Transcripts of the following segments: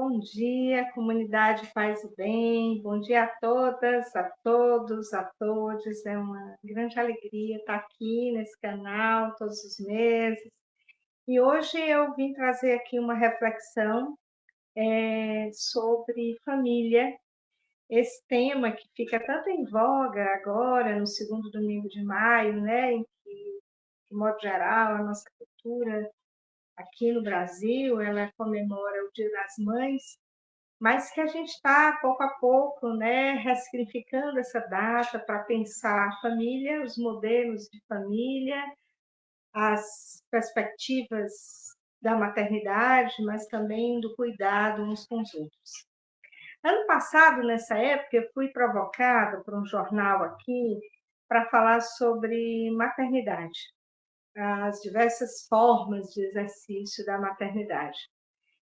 Bom dia, comunidade Paz e Bem. Bom dia a todas, a todos, a todos. É uma grande alegria estar aqui nesse canal todos os meses. E hoje eu vim trazer aqui uma reflexão sobre família. Esse tema que fica tanto em voga agora, no segundo domingo de maio, né, em que, de modo geral, a nossa cultura aqui no Brasil, ela comemora o Dia das Mães, mas que a gente está, pouco a pouco, né, ressignificando essa data para pensar a família, os modelos de família, as perspectivas da maternidade, mas também do cuidado uns com os outros. Ano passado, nessa época, eu fui provocada por um jornal aqui para falar sobre maternidade, as diversas formas de exercício da maternidade.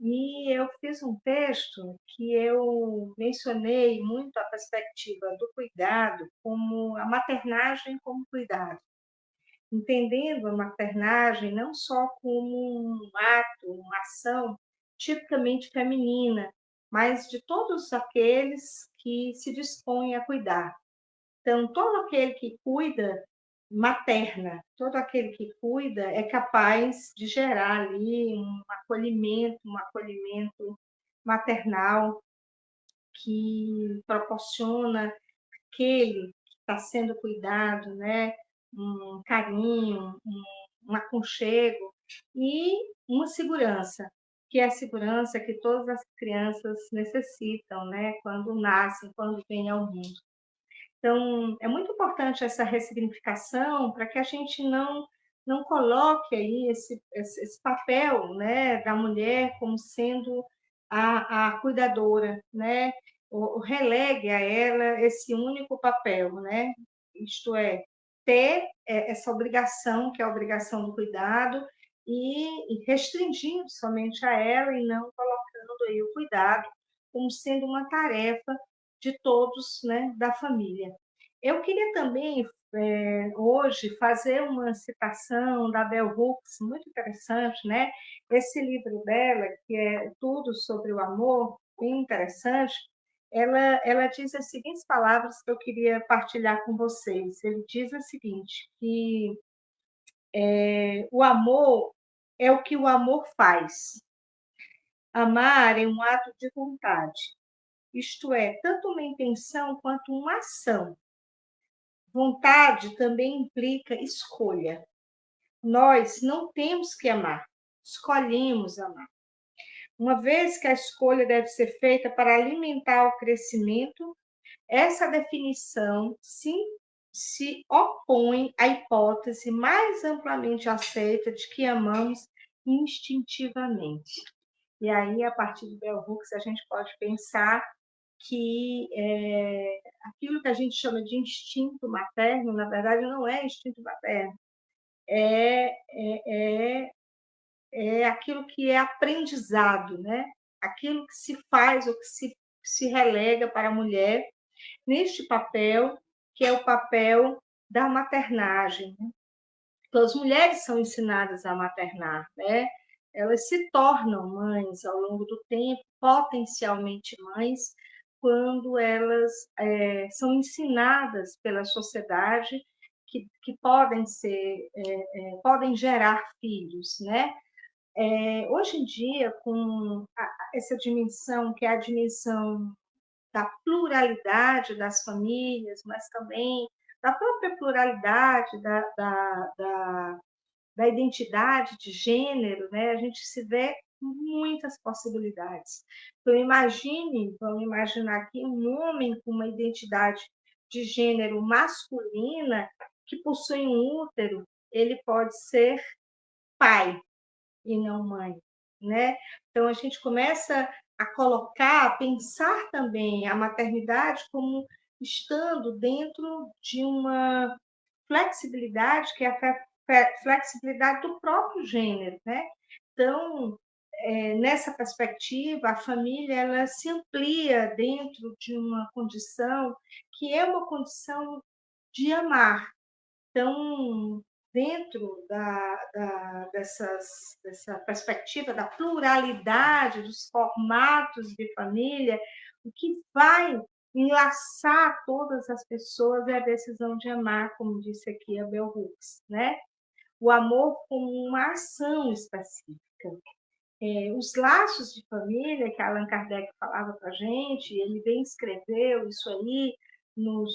E eu fiz um texto que eu mencionei muito a perspectiva do cuidado como a maternagem como cuidado, entendendo a maternagem não só como um ato, uma ação tipicamente feminina, mas de todos aqueles que se dispõem a cuidar. Então, todo aquele que cuida materna, todo aquele que cuida é capaz de gerar ali um acolhimento maternal que proporciona aquele que está sendo cuidado, né, um carinho, um aconchego e uma segurança, que é a segurança que todas as crianças necessitam, né, quando nascem, quando vêm ao mundo. Então, é muito importante essa ressignificação para que a gente não coloque aí esse papel, né, da mulher como sendo a cuidadora, né, ou relegue a ela esse único papel, né, isto é, ter essa obrigação, que é a obrigação do cuidado, e restringindo somente a ela e não colocando aí o cuidado como sendo uma tarefa de todos, né, da família. Eu queria também, hoje, fazer uma citação da Bell Hooks, muito interessante, né? Esse livro dela, que é Tudo sobre o Amor, bem interessante, ela diz as seguintes palavras que eu queria partilhar com vocês. Ele diz o seguinte, que o amor é o que o amor faz. Amar é um ato de vontade, isto é, tanto uma intenção quanto uma ação. Vontade também implica escolha. Nós não temos que amar, escolhemos amar. Uma vez que a escolha deve ser feita para alimentar o crescimento, essa definição se opõe à hipótese mais amplamente aceita de que amamos instintivamente. E aí, a partir de Bell Hooks, a gente pode pensar que aquilo que a gente chama de instinto materno, na verdade, não é instinto materno, é, é, é aquilo que é aprendizado, né? Aquilo que se faz ou que se relega para a mulher neste papel, que é o papel da maternagem. Então, as mulheres são ensinadas a maternar, né? Elas se tornam mães ao longo do tempo, potencialmente mães, quando elas são ensinadas pela sociedade que podem podem gerar filhos, né? Hoje em dia, com essa dimensão, que é a dimensão da pluralidade das famílias, mas também da própria pluralidade da identidade de gênero, né? A gente se vê muitas possibilidades. Então, vamos imaginar aqui um homem com uma identidade de gênero masculina que possui um útero, ele pode ser pai e não mãe, né? Então, a gente começa a colocar, a pensar também a maternidade como estando dentro de uma flexibilidade, que é a flexibilidade do próprio gênero, né? Então, nessa perspectiva, a família ela se amplia dentro de uma condição que é uma condição de amar. Então, dentro dessa perspectiva da pluralidade dos formatos de família, o que vai enlaçar todas as pessoas é a decisão de amar, como disse aqui a Bell Hooks, né? O amor como uma ação específica. Os laços de família, que Allan Kardec falava para a gente, ele bem escreveu isso aí no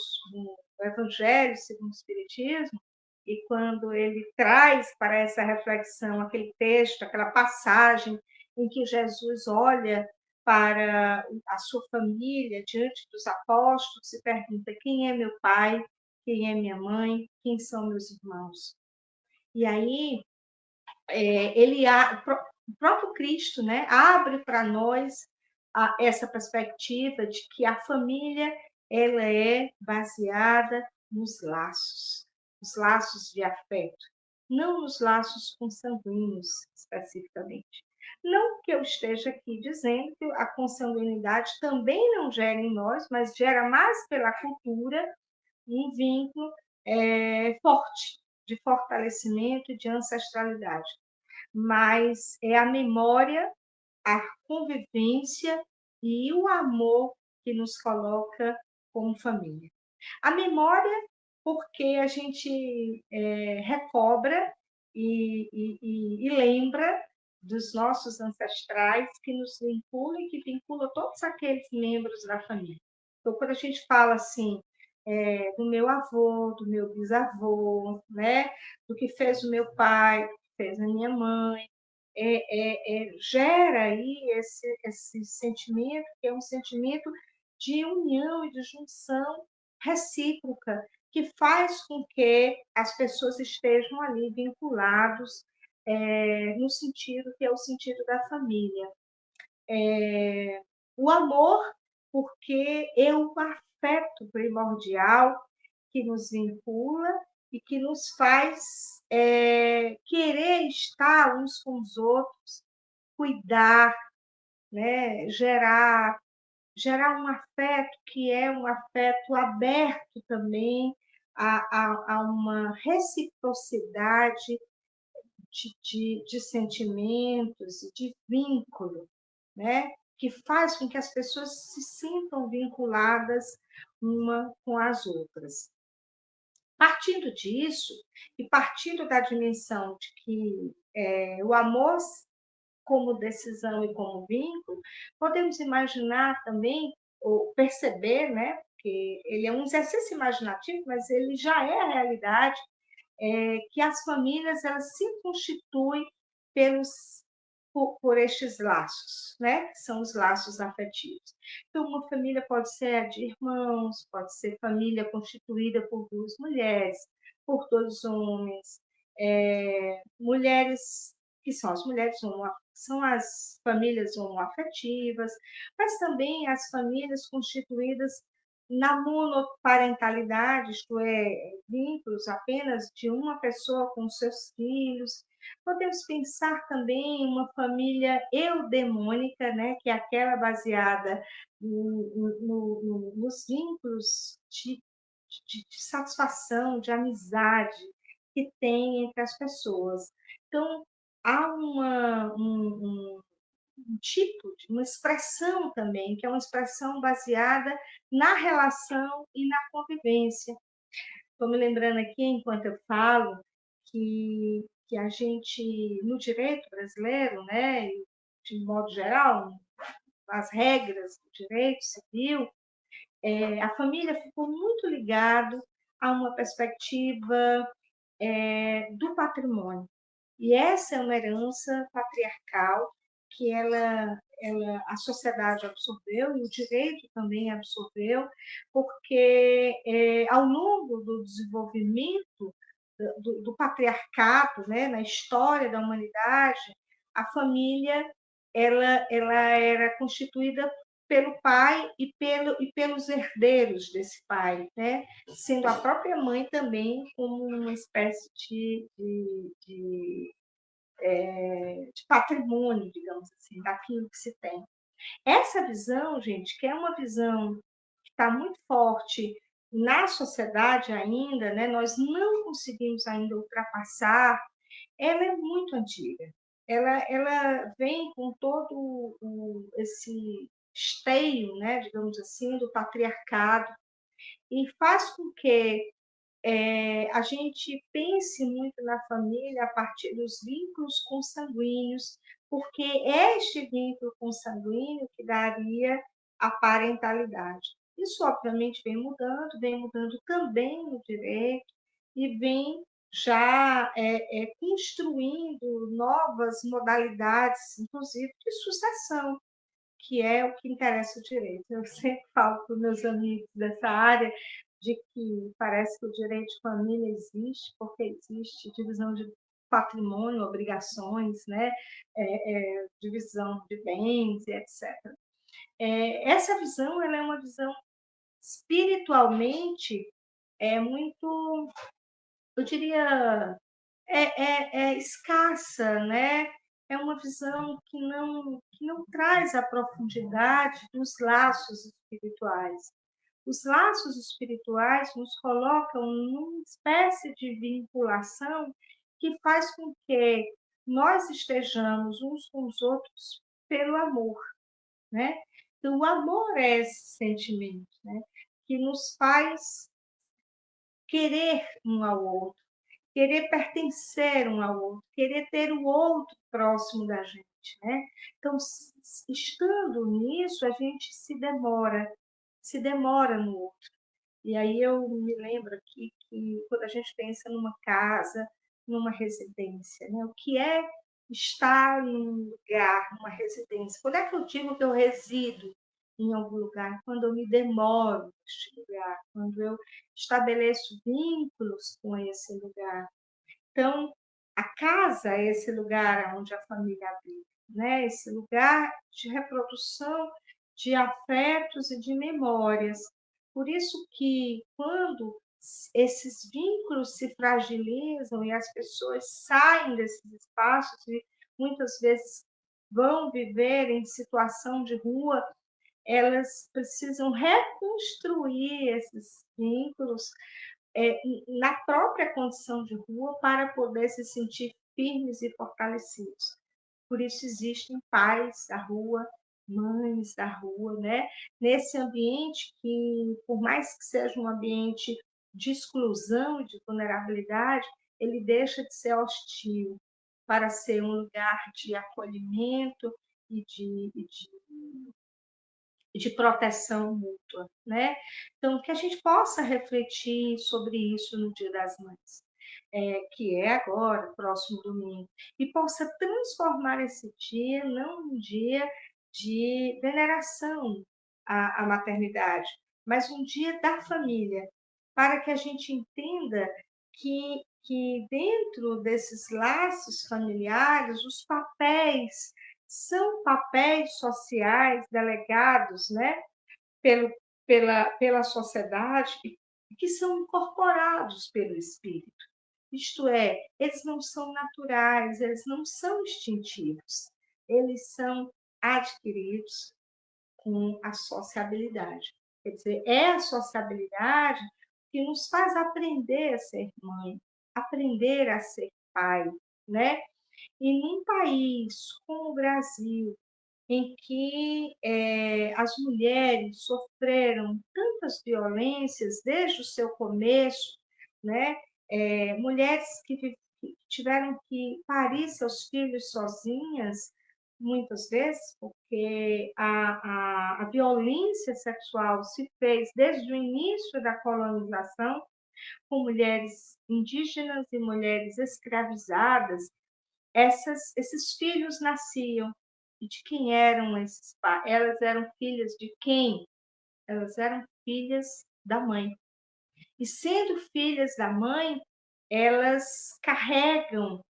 Evangelho segundo o Espiritismo, e quando ele traz para essa reflexão aquele texto, aquela passagem em que Jesus olha para a sua família diante dos apóstolos e pergunta: quem é meu pai, quem é minha mãe, quem são meus irmãos? E aí ele o próprio Cristo, né, abre para nós essa perspectiva de que a família ela é baseada nos laços de afeto, não nos laços consanguíneos especificamente. Não que eu esteja aqui dizendo que a consanguinidade também não gera em nós, mas gera mais pela cultura um vínculo forte, de fortalecimento e de ancestralidade, mas é a memória, a convivência e o amor que nos coloca como família. A memória, porque a gente recobra e lembra dos nossos ancestrais que nos vinculam e que vinculam todos aqueles membros da família. Então, quando a gente fala assim, do meu avô, do meu bisavô, né, do que fez o meu pai, fez a minha mãe, gera aí esse sentimento, que é um sentimento de união e de junção recíproca, que faz com que as pessoas estejam ali vinculados no sentido que é o sentido da família. O amor, porque é um afeto primordial que nos vincula e que nos faz querer estar uns com os outros, cuidar, né? gerar um afeto que é um afeto aberto também a uma reciprocidade de sentimentos e de vínculo, né? Que faz com que as pessoas se sintam vinculadas uma com as outras. Partindo disso, e partindo da dimensão de que o amor como decisão e como vínculo, podemos imaginar também, ou perceber, né? Porque ele é um exercício imaginativo, mas ele já é a realidade, que as famílias elas se constituem por estes laços, né? Que são os laços afetivos. Então, uma família pode ser a de irmãos, pode ser família constituída por duas mulheres, por dois homens, mulheres que são as mulheres são as famílias homoafetivas, mas também as famílias constituídas na monoparentalidade, isto é, vínculos apenas de uma pessoa com seus filhos. Podemos pensar também em uma família eudemônica, né, que é aquela baseada nos vínculos de satisfação, de amizade que tem entre as pessoas. Então, há um tipo, uma expressão também, que é uma expressão baseada na relação e na convivência. Estou me lembrando aqui, enquanto eu falo, que a gente, no direito brasileiro, né, de modo geral, as regras do direito civil, a família ficou muito ligado a uma perspectiva do patrimônio. E essa é uma herança patriarcal que a sociedade absorveu e o direito também absorveu, porque ao longo do desenvolvimento do patriarcado, né, na história da humanidade, a família ela era constituída pelo pai e pelos herdeiros desse pai, né? Sendo a própria mãe também como uma espécie de patrimônio, digamos assim, daquilo que se tem. Essa visão, gente, que é uma visão que está muito forte na sociedade ainda, né, nós não conseguimos ainda ultrapassar, ela é muito antiga. Ela vem com todo esse esteio, né, digamos assim, do patriarcado, e faz com que a gente pense muito na família a partir dos vínculos consanguíneos, porque é este vínculo consanguíneo que daria a parentalidade. Isso, obviamente, vem mudando também no direito e vem já construindo novas modalidades, inclusive de sucessão, que é o que interessa o direito. Eu sempre falo para os meus amigos dessa área de que parece que o direito de família existe porque existe divisão de patrimônio, obrigações, né? Divisão de bens, etc. Essa visão ela é uma visão espiritualmente muito, eu diria, escassa, né? É uma visão que não traz a profundidade dos laços espirituais. Os laços espirituais nos colocam numa espécie de vinculação que faz com que nós estejamos uns com os outros pelo amor, né? Então, o amor é esse sentimento, né? Que nos faz querer um ao outro, querer pertencer um ao outro, querer ter o outro próximo da gente, né? Então, estando nisso, a gente se demora no outro. E aí eu me lembro aqui que quando a gente pensa numa casa, numa residência, né? O que é estar em um lugar, numa residência? Quando é que eu digo que eu resido em algum lugar? Quando eu me demoro neste lugar, quando eu estabeleço vínculos com esse lugar. Então, a casa é esse lugar onde a família vive, né? Esse lugar de reprodução de afetos e de memórias. Por isso que quando esses vínculos se fragilizam e as pessoas saem desses espaços e muitas vezes vão viver em situação de rua, elas precisam reconstruir esses vínculos na própria condição de rua para poder se sentir firmes e fortalecidos. Por isso existem pais da rua, mães da rua, né? Nesse ambiente que, por mais que seja um ambiente de exclusão e de vulnerabilidade, ele deixa de ser hostil para ser um lugar de acolhimento e de proteção mútua, né? Então, que a gente possa refletir sobre isso no Dia das Mães, que é agora, próximo domingo, e possa transformar esse dia não um dia de veneração à maternidade, mas um dia da família, para que a gente entenda que dentro desses laços familiares, os papéis são papéis sociais delegados, né, pelo, pela sociedade, que são incorporados pelo espírito. Isto é, eles não são naturais, eles não são instintivos, eles são adquiridos com a sociabilidade. Quer dizer, é a sociabilidade que nos faz aprender a ser mãe, aprender a ser pai, né? E num país como o Brasil, em que as mulheres sofreram tantas violências desde o seu começo, né? Mulheres que tiveram que parir seus filhos sozinhas, muitas vezes, porque a violência sexual se fez desde o início da colonização, com mulheres indígenas e mulheres escravizadas, esses filhos nasciam. E de quem eram esses pais? Elas eram filhas de quem? Elas eram filhas da mãe. E sendo filhas da mãe, elas carregam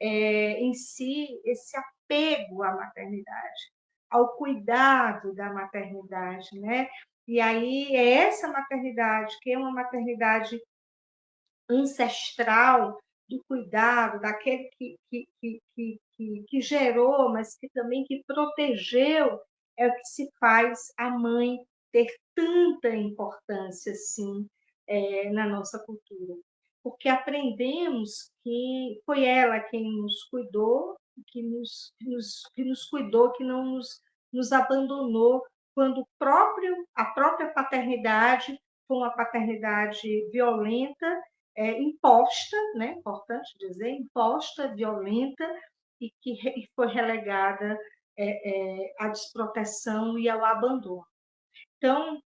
em si esse apego à maternidade, ao cuidado da maternidade, né? E aí é essa maternidade, que é uma maternidade ancestral, do cuidado, daquele que gerou, mas que também que protegeu, é o que se faz a mãe ter tanta importância, assim, na nossa cultura, porque aprendemos que foi ela quem nos cuidou, que nos cuidou, que não nos abandonou, quando a própria paternidade foi uma paternidade violenta, imposta, né? Importante dizer, imposta, violenta, e foi relegada à desproteção e ao abandono. Então,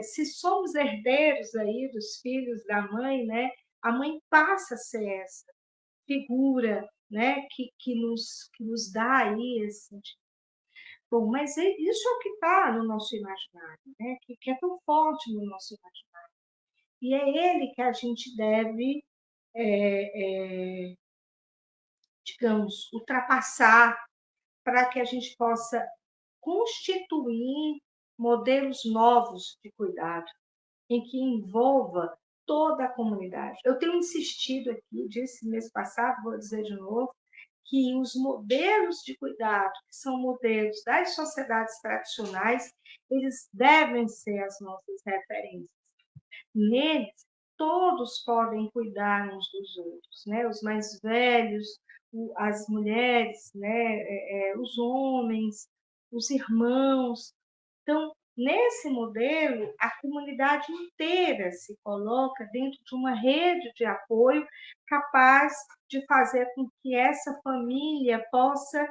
se somos herdeiros aí dos filhos da mãe, né, a mãe passa a ser essa figura, né, que nos dá aí esse sentido. Bom, mas isso é o que está no nosso imaginário, né, que é tão forte no nosso imaginário. E é ele que a gente deve, digamos, ultrapassar para que a gente possa constituir modelos novos de cuidado, em que envolva toda a comunidade. Eu tenho insistido aqui, disse mês passado, vou dizer de novo, que os modelos de cuidado, que são modelos das sociedades tradicionais, eles devem ser as nossas referências. Neles, todos podem cuidar uns dos outros, né? Os mais velhos, as mulheres, né? Os homens, os irmãos. Então, nesse modelo, a comunidade inteira se coloca dentro de uma rede de apoio capaz de fazer com que essa família possa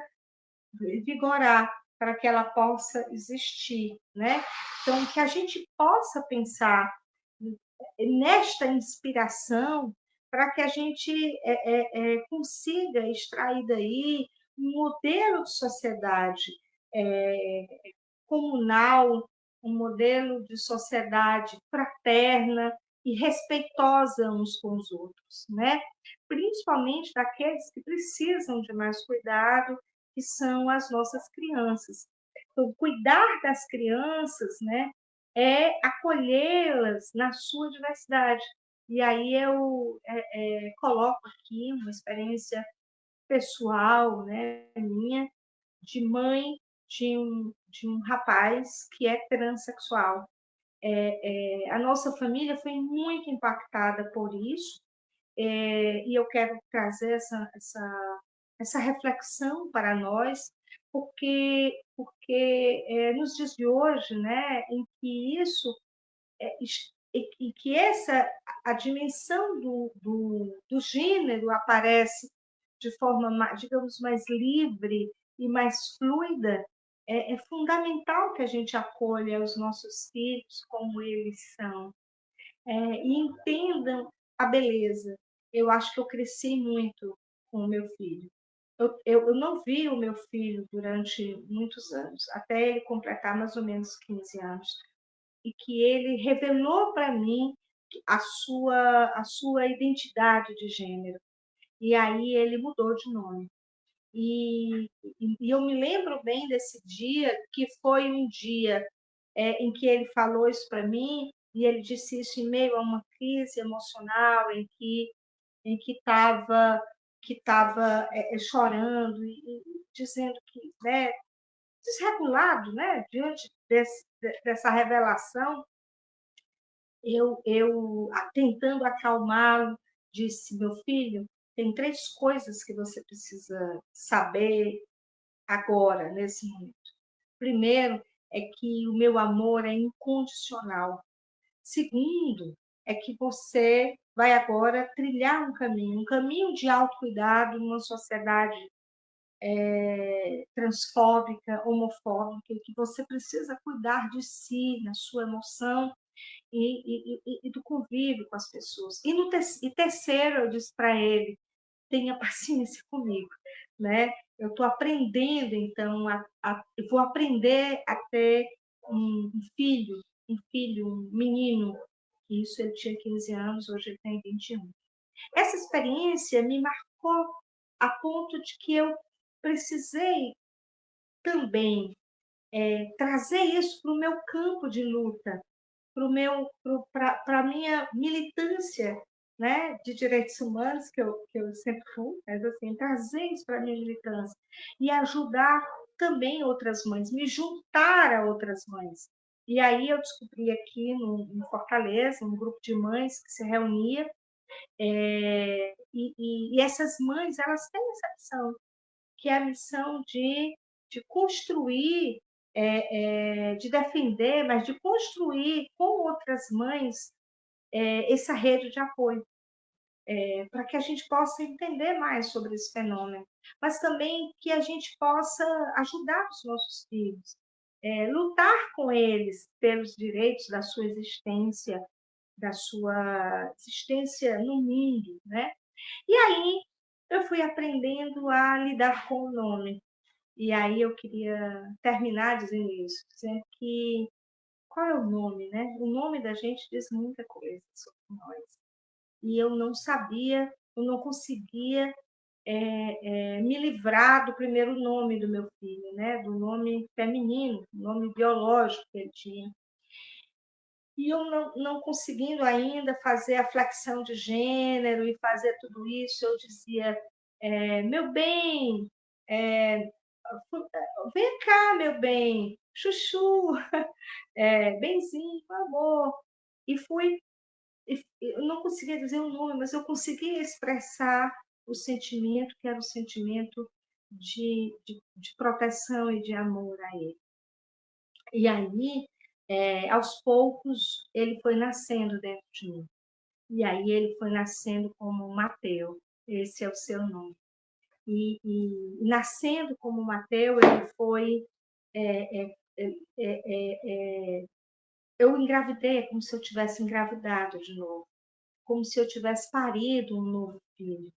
vigorar, para que ela possa existir, né? Então, que a gente possa pensar nesta inspiração para que a gente consiga extrair daí um modelo de sociedade comunal, um modelo de sociedade fraterna e respeitosa uns com os outros, né? Principalmente daqueles que precisam de mais cuidado, que são as nossas crianças. Então, cuidar das crianças, né, é acolhê-las na sua diversidade. E aí eu coloco aqui uma experiência pessoal, né, minha, de mãe de um rapaz que é transexual. A nossa família foi muito impactada por isso, e eu quero trazer essa reflexão para nós, porque nos dias de hoje, né, em que isso e que essa a dimensão do gênero aparece de forma, digamos, mais livre e mais fluida, é fundamental que a gente acolha os nossos filhos como eles são, e entendam a beleza. Eu acho que eu cresci muito com o meu filho. Eu não vi o meu filho durante muitos anos, até ele completar mais ou menos 15 anos, e que ele revelou para mim a sua identidade de gênero. E aí ele mudou de nome. E eu me lembro bem desse dia, que foi um dia em que ele falou isso para mim, e ele disse isso em meio a uma crise emocional, em que estava chorando e dizendo que, né, desregulado, né, diante dessa revelação. Eu tentando acalmá-lo, disse: meu filho, tem 3 coisas que você precisa saber agora, nesse momento. Primeiro, é que o meu amor é incondicional. Segundo, é que você vai agora trilhar um caminho de autocuidado numa sociedade transfóbica, homofóbica, que você precisa cuidar de si, na sua emoção e do convívio com as pessoas. E terceiro, eu disse para ele: tenha paciência comigo, né? Eu estou aprendendo, então, eu vou aprender a ter um menino. Isso ele tinha 15 anos, hoje ele tem 21. Essa experiência me marcou a ponto de que eu precisei também trazer isso para o meu campo de luta, para a minha militância, né, de direitos humanos, que eu sempre fui, mas assim, trazer isso para a minha militância e ajudar também outras mães, me juntar a outras mães. E aí eu descobri aqui em Fortaleza, um grupo de mães que se reunia, e essas mães, elas têm essa missão, que é a missão de construir, de defender, mas de construir com outras mães essa rede de apoio, para que a gente possa entender mais sobre esse fenômeno, mas também que a gente possa ajudar os nossos filhos, lutar com eles pelos direitos da sua existência no mundo, né? E aí eu fui aprendendo a lidar com o nome. E aí eu queria terminar dizendo isso, dizendo que qual é o nome, né? O nome da gente diz muita coisa sobre nós. E eu não sabia, eu não conseguia me livrar do primeiro nome do meu filho, né? Do nome feminino, o nome biológico que ele tinha. E eu não conseguindo ainda fazer a flexão de gênero e fazer tudo isso, eu dizia, meu bem, é, vem cá, meu bem, chuchu, benzinho, amor. E fui, eu não conseguia dizer o nome, mas eu conseguia expressar o sentimento, que era o sentimento de proteção e de amor a ele. E aí, aos poucos, ele foi nascendo dentro de mim. E aí ele foi nascendo como Mateu, esse é o seu nome. E nascendo como Mateu, ele foi. É, é, é, eu engravidei, é como se eu tivesse engravidado de novo, como se eu tivesse parido um novo filho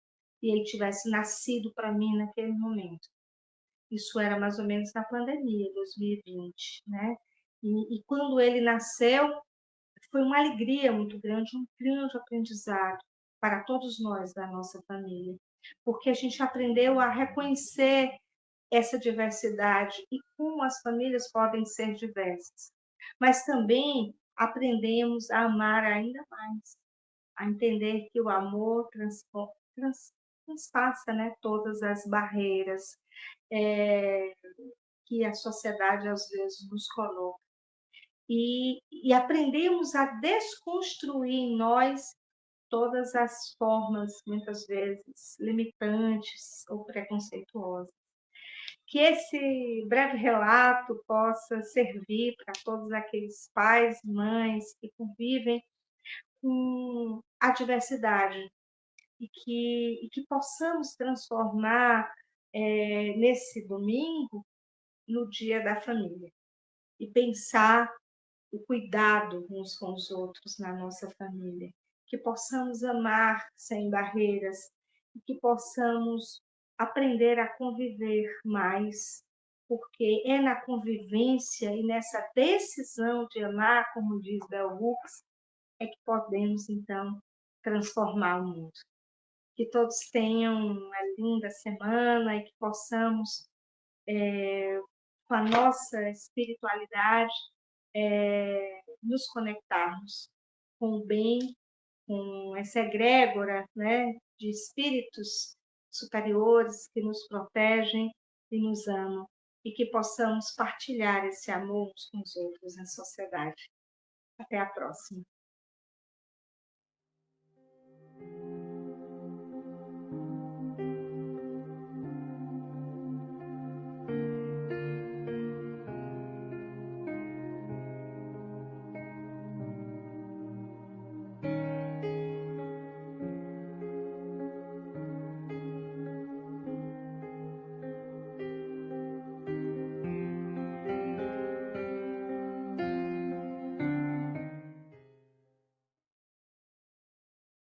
e ele tivesse nascido para mim naquele momento. Isso era mais ou menos na pandemia, 2020, né? E quando ele nasceu, foi uma alegria muito grande, um grande aprendizado para todos nós da nossa família, porque a gente aprendeu a reconhecer essa diversidade e como as famílias podem ser diversas. Mas também aprendemos a amar ainda mais, a entender que o amor transpassa, né, todas as barreiras é, que a sociedade às vezes nos coloca. E aprendemos a desconstruir em nós todas as formas, muitas vezes, limitantes ou preconceituosas. Que esse breve relato possa servir para todos aqueles pais e mães que convivem com a diversidade e que possamos transformar nesse domingo no dia da família e pensar o cuidado uns com os outros na nossa família, que possamos amar sem barreiras e que possamos aprender a conviver mais, porque é na convivência e nessa decisão de amar, como diz Bell Hooks, é que podemos então transformar o mundo. Que todos tenham uma linda semana e que possamos, com a nossa espiritualidade, nos conectarmos com o bem, com essa egrégora, né, de espíritos superiores que nos protegem e nos amam, e que possamos partilhar esse amor uns com os outros na sociedade. Até a próxima.